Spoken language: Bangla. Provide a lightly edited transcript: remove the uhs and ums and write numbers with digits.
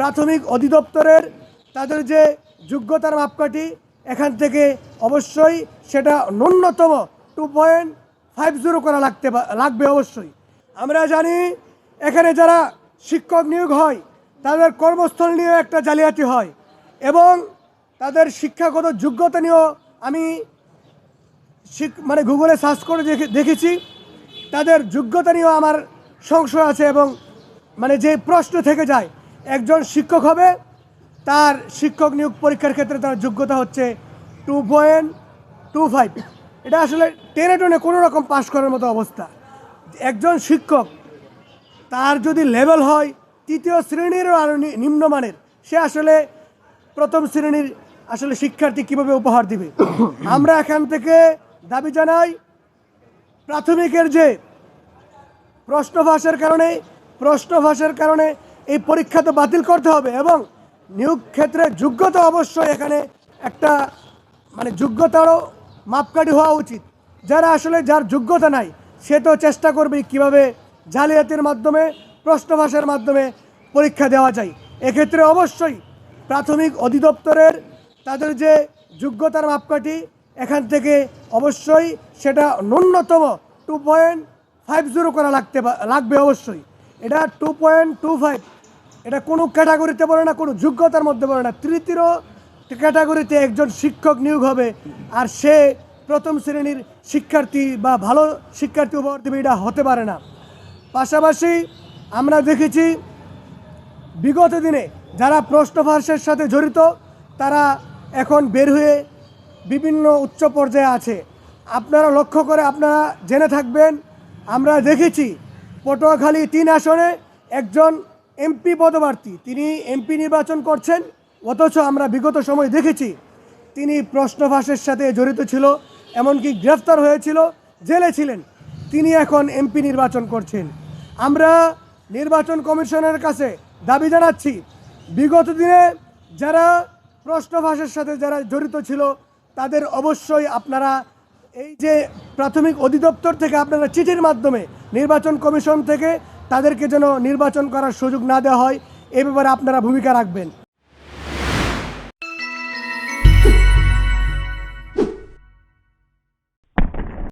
প্রাথমিক অধিদপ্তরের তাদের যে যোগ্যতার মাপকাঠি এখান থেকে অবশ্যই সেটা ন্যূনতম 2.50 করা লাগবে অবশ্যই। আমরা জানি এখানে যারা শিক্ষক নিয়োগ হয় তাদের কর্মস্থল নিয়েও একটা জালিয়াতি হয় এবং তাদের শিক্ষাগত যোগ্যতা নিয়েও আমি গুগলে সার্চ করে দেখেছি তাদের যোগ্যতা নিয়েও আমার সংশয় আছে এবং যে প্রশ্ন থেকে যায় একজন শিক্ষক হবে তার শিক্ষক নিয়োগ পরীক্ষার ক্ষেত্রে তার যোগ্যতা হচ্ছে 2.25। এটা আসলে টেনে টেনে কোনো রকম পাশ করার মতো অবস্থা। একজন শিক্ষক তার যদি লেভেল হয় তৃতীয় শ্রেণীরও আরও নিম্নমানের, সে আসলে প্রথম শ্রেণীর আসলে শিক্ষার্থী কীভাবে উপহার দিবে। আমরা এখান থেকে দাবি জানাই প্রাথমিকের যে প্রশ্ন ফাঁসের কারণে এই পরীক্ষা তো বাতিল করতে হবে এবং নিয়োগ ক্ষেত্রে যোগ্যতা অবশ্যই এখানে একটা যোগ্যতারও মাপকাঠি হওয়া উচিত। যারা আসলে যার যোগ্যতা নাই সে তো চেষ্টা করবে কীভাবে জালিয়াতির মাধ্যমে প্রশ্ন ফাঁসের মাধ্যমে পরীক্ষা দেওয়া যায়। এক্ষেত্রে অবশ্যই প্রাথমিক অধিদপ্তরের তাদের যে যোগ্যতার মাপকাঠি এখান থেকে অবশ্যই সেটা ন্যূনতম 2.50 করা লাগবে অবশ্যই। এটা 2.25 এটা কোনো ক্যাটাগরিতে পড়ে না, কোনো যোগ্যতার মধ্যে পড়ে না। তৃতীয় ক্যাটাগরিতে একজন শিক্ষক নিয়োগ হবে আর সে প্রথম শ্রেণীর শিক্ষার্থী বা ভালো শিক্ষার্থী উপহার দেবে, এটা হতে পারে না। পাশাপাশি আমরা দেখেছি বিগত দিনে যারা প্রশ্ন ফাঁসের সাথে জড়িত তারা এখন বের হয়ে বিভিন্ন উচ্চ পর্যায়ে আছে। আপনারা লক্ষ্য করে আপনারা জেনে থাকবেন, আমরা দেখেছি পটুয়াখালী 3 আসনে একজন এমপি পদপ্রার্থী, তিনি এমপি নির্বাচন করছেন, অথচ আমরা বিগত সময় দেখেছি তিনি প্রশ্ন ফাঁসের সাথে জড়িত ছিল, এমনকি গ্রেফতার হয়েছিল, জেলে ছিলেন। তিনি এখন এমপি নির্বাচন করছেন। আমরা নির্বাচন কমিশনের কাছে দাবি জানাচ্ছি বিগত দিনে যারা প্রশ্ন ফাঁসের সাথে যারা জড়িত ছিল তাদের অবশ্যই আপনারা এই যে প্রাথমিক অধিদপ্তর থেকে আপনারা চিঠির মাধ্যমে নির্বাচন কমিশন থেকে তাদেরকে যেন নির্বাচন করার সুযোগ না দেওয়া হয়, এ ব্যাপারে আপনারা ভূমিকা রাখবেন।